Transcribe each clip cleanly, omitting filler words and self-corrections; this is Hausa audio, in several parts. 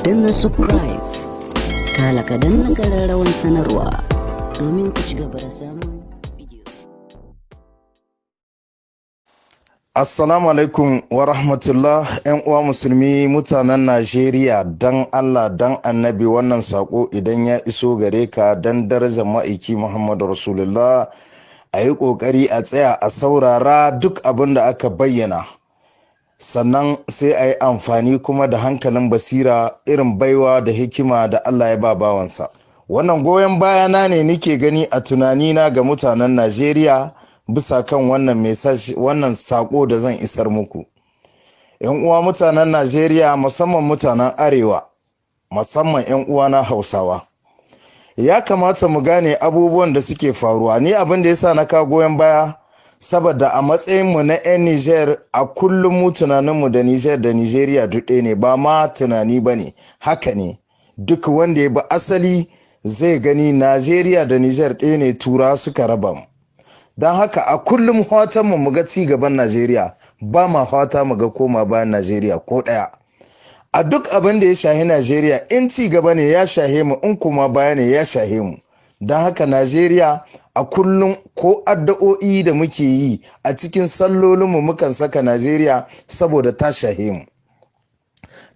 danna subscribe, kala ka danna ƙararrawar sanarwa domin ku ci gaba da samun bidiyo. Assalamu alaikum wa rahmatullah, 'yan uwa musulmi mutanen Najeriya, dan Allah dan annabi wannan sako idan ya iso gare ka dan darajar ma'aiki Muhammadu Rasulullah, a yi ƙoƙari a tsaya a saurara duk abin da aka bayyana, sannan sai a yi amfani kuma da hankalin basira irin baiwa da hikima da Allah ya ba bawansa. Wannan goyon bayana ne nike gani a tunanina ga mutanen Najeriya bisa kan wannan message, wannan sako da zan isar muku. Yan uwa mutanen Najeriya, musamman mutanen Arewa, musamman yan uwa na Hausawa, ya kamata mu gane abubuwan da suke faruwa. Ni abin da yasa na ka goyon baya saboda a matsayin mu na 'yan Niger, a kullum mu tunaninmu da Niger da Nigeria duk ɗaya ne, ba ma tunani bane, haka ne. Duk wanda ya bi asali zai gani Najeriya da Niger ɗaya ne, tura suka raba mu. Don haka a kullum fatanmu mu ga ci gaban Najeriya, ba ma fata mu ga koma bayan Najeriya ko ɗaya. A duk abin da ya shahi Najeriya, in ci gaba ne ya shahe mu, in kuma baya ne ya shahe mu. Don haka Najeriya a kullum ko addu'o'i da muke yi a cikin sallolinmu mukan saka Najeriya saboda ta shahe mu.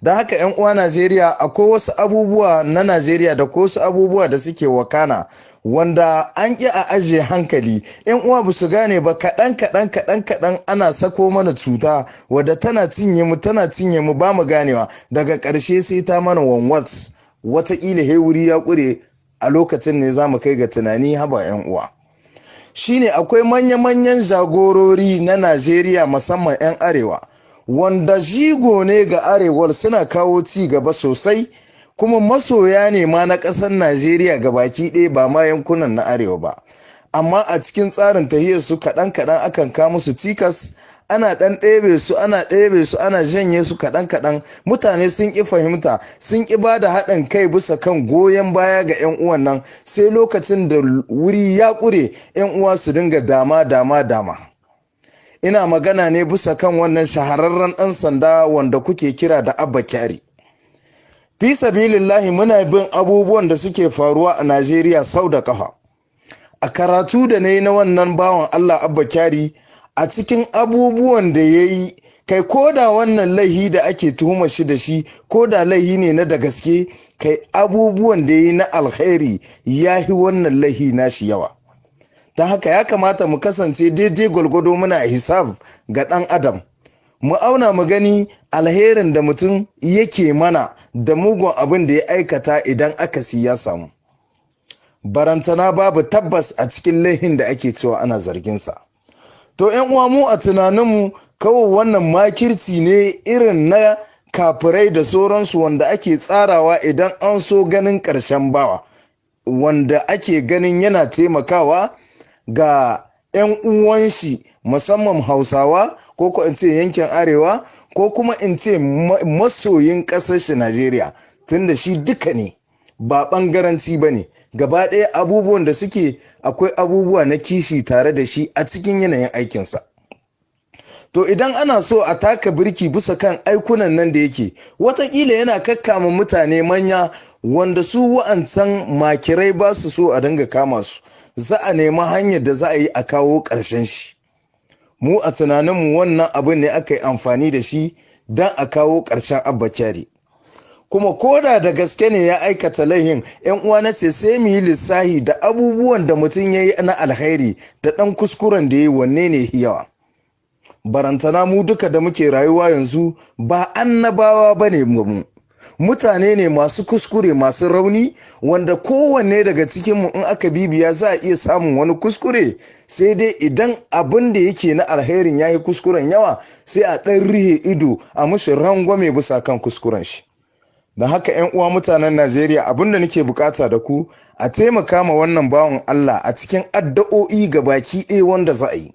Don haka 'yan uwa Najeriya, akwai wasu abubuwa na Najeriya da ko wasu abubuwa da suke wakana wanda an ƙi a ajiye hankali. 'Yan uwa ba su gane ba, kaɗan ana sako mana cuta wadda tana cinye mu ba mu ganewa, daga ƙarshe sai ta mana wanwats, wataƙila he wuri ya ƙure, a lokacin ne za mu kai ga tunani. Haba 'yan uwa, shine akwai manya-manyan jagorori na Najeriya, musamman 'yan Arewa, wanda jigo ne ga Arewar, suna kawo ci gaba sosai, kuma masoya ne ma na ƙasar Najeriya ga baki ɗaya, ba ma yankunan na Arewa ba. Amma a cikin tsarin tahiyar su kaɗan akan kawo musu cikas, ana ɗan ɗebe su ana janye su kaɗan. Mutane sun ƙi fahimta, sun ƙi ba da haɗin kai bisa kan goyon baya ga 'yan uwan nan, sai lokacin da wuri ya ƙure 'yan uwa su dinga dama. Ina magana ne bisa kan wannan shahararren ɗan sanda wanda kuke kira da Abba Kyari. Fi sabilillahi, muna bin abubuwan da suke faruwa a Najeriya sau da kafa. A karatu da na yi na wannan bawan Allah Abba Kyari, a cikin abubuwan da ya yi, kai ko da wannan laihi da ake tuhuma shi da shi, ko da laihi ne na da gaske, kai abubuwan da ya yi na alkhairi ya yi wannan laihi nashi yawa. Ta haka ya kamata mu kasance daidai gwalgwado muna hisab ga ɗan adam, mu auna mu gani alherin da mutum yake mana da mugun abin da ya aikata idan akasi ya samu. Barantana babu tabbas a cikin laihin da ake cewa ana zarginsa. To 'yan uwa, mu a tunaninmu kawai wannan makirci ne irin na kafirai da sauransu, wanda ake tsarawa idan an so ganin ƙarshen bawa, wanda ake ganin yana taimakawa ga 'yan uwan shi, musamman Hausawa, ko in ce yankin Arewa, ko kuma in ce masoyin ƙasar shi Najeriya, tunda shi duka ne, ba ɓangaranci ba ne. Gaba ɗaya abubuwan da suke, akwai abubuwa na kishi tare da shi a cikin yanayin aikinsa. To idan ana so a taka birki bisa kan aikunan nan da yake, watakila yana kakkama mutane manya wanda su wa'ancan makirai ba su so a dinga kama su, za a nemi hanyar da za a yi a kawo ƙarshen shi. Mu a tunaninmu wannan abin ne aka yi amfani da shi don a kawo ƙarshen Abba Kyari. Kuma koda da gaske ne ya aikata laihin, 'yan uwa na ce sai mu yi lissahi da abubuwan da mutum ya yi na alkhairi da ɗan kuskuren da ya yi, wanne ne yawa. Barantana mu duka da muke rayuwa yanzu, ba annabawa ba ne mu, mutane ne masu kuskure, masu rauni, wanda kowanne daga cikinmu in aka bibiya za a iya samun wani kuskure, sai dai idan abin da yake na alherin ya yi kuskuren yawa, sai a ɗan rihe ido a mushi rangwame bisa kan kuskuren shi. Don haka 'yan uwa mutanen Najeriya, abin da nake bukata da ku, a taimaka ma wannan bawan Allah a cikin addu'o'i ga baki ɗaya wanda za a yi.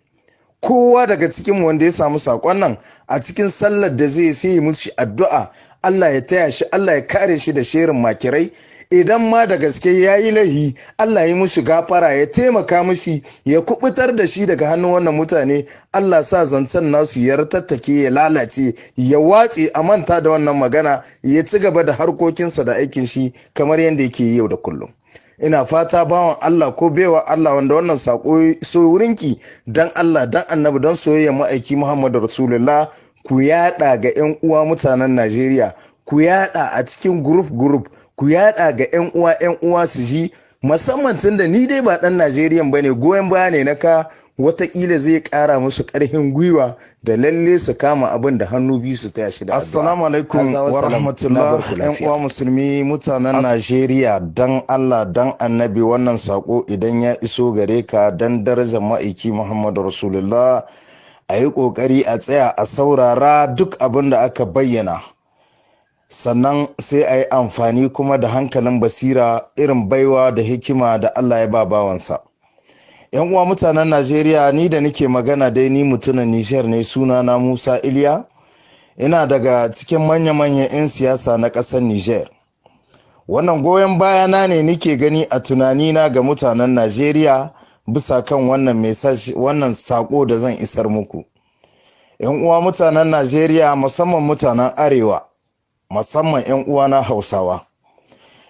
Kowa daga cikin wanda ya samu saƙon nan, a cikin sallar da zai sai yi mushi addu'a, Allah ya taya shi, Allah ya kare shi da sherin makirai. idan ma da gaske ya yi lahi Allah ya mushi gafara, ya taimaka mushi, ya kubutar da shi daga hannun wannan mutane. Allah sa zancen nasu ya tattake, ya lalace, ya watse, a manta da wannan magana, ya ci gaba da harkokinsa da aikin shi kamar yadda yake yi yau da kullum. Ina fata bawan Allah ko baiwa Allah wanda wannan sako so wurinki, dan Allah dan annabi dan soyayya ma'aiki Muhammadu Rasulullah, ku yada ga 'yan uwa mutanen Najeriya, ku yada a cikin group, ku yada ga 'yan uwa su ji, musamman tunda ni dai ba dan Najeriyan bane, goyon baya ne naka, watakila zai kara musu karfin gwiwa da lalle su kama abin da hannu biyu su taya shi da addu'a. Assalamu alaikum wa rahmatullah, 'yan uwa musulmi mutanen Najeriya, dan Allah dan annabi wannan sako idan ya iso gare ka dan darajar ma'aiki Muhammadu Rasulullah, a yi ƙoƙari a tsaya a saurara duk abin da aka bayyana, sannan sai a yi amfani kuma da hankalin basira irin baiwa da hikima da Allah ya ba bawansa. 'Yan uwa mutanen Najeriya, ni da nike magana dai ni mutumin Nijar ne, sunana Musa Iliya, ina daga cikin manya-manyan 'yan siyasa na ƙasar Nijar. Wannan goyon bayana ne nike gani a tunanina ga mutanen Najeriya bisa kan wannan message, wannan sako da zan isar muku. 'Yan uwa mutanen Najeriya, musamman mutanen Arewa, musamman 'yan uwa na Hausawa,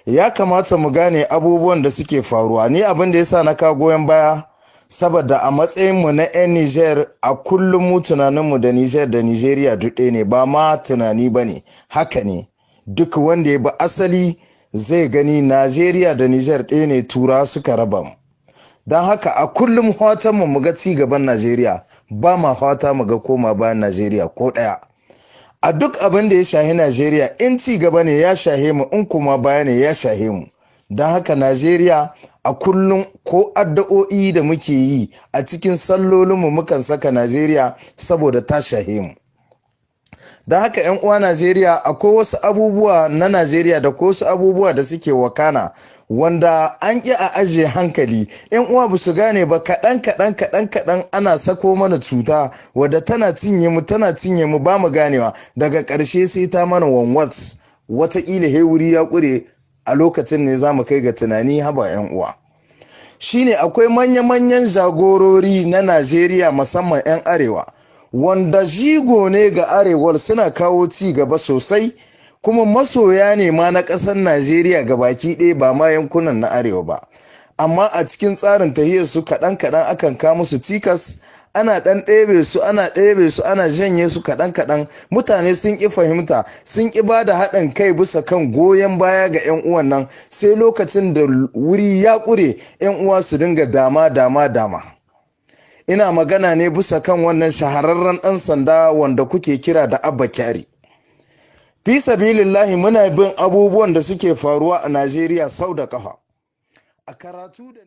ya kamata mu gane abubuwan da suke faruwa. Ni abin da yasa na ka goyon baya, saboda a matsayinmu na 'yan Nijar, a kullum mu tunaninmu da Nijar da Nijeriya duk ɗaya ne, ba ma tunani ba ne, haka ne. Duk wanda ya bi asali zai gani Najeriya da Nijar ɗaya ne, tura suka raba mu. Don haka a kullum fatanmu mu ga ci gaban Najeriya, ba ma fata mu ga koma bayan Najeriya ko ɗaya. A duk abin da ya shahi Najeriya, in ci gaba ne ya shahe mu, in kuma baya ne ya shahe mu. Don haka Najeriya a kullum ko addu'o'i da muke yi a cikin sallolinmu mukan saka Najeriya saboda ta shahe mu. Don haka 'yan uwa Najeriya, akwai wasu abubuwa na Najeriya da ko wasu abubuwa da suke wakana wanda an ƙi a ajiye hankali. 'Yan uwa ba su gane ba, kaɗan ana sako mana cuta wadda tana cinye mu ba mu ganewa, daga ƙarshe sai ta mana wanwats, wataƙila he wuri ya ƙure, a lokacin ne za mu kai ga tunani, haba 'yan uwa. Shine akwai manya-manyan jagorori na Najeriya, musamman 'yan Arewa, wanda jigo ne ga Arewar, suna kawo ci gaba sosai, kuma masoya ne ma na ƙasar Najeriya ga baki ɗaya, ba ma yankunan na Arewa ba. Amma a cikin tsarin tahiyarsu kaɗan akan kawo musu cikas, ana ɗan ɗebe su ana janye su kaɗan. Mutane sun ƙi fahimta, sun ƙi ba da haɗin kai bisa kan goyon baya ga 'yan uwan nan, sai lokacin da wuri ya ƙure 'yan uwa su dinga dama. Ina magana ne bisa kan wannan shahararren ɗan sanda wanda kuke kira da Abba Kyari. Fi sabilillahi, muna bin abubuwan da suke faruwa a Najeriya sau da ƙafa. A karatu da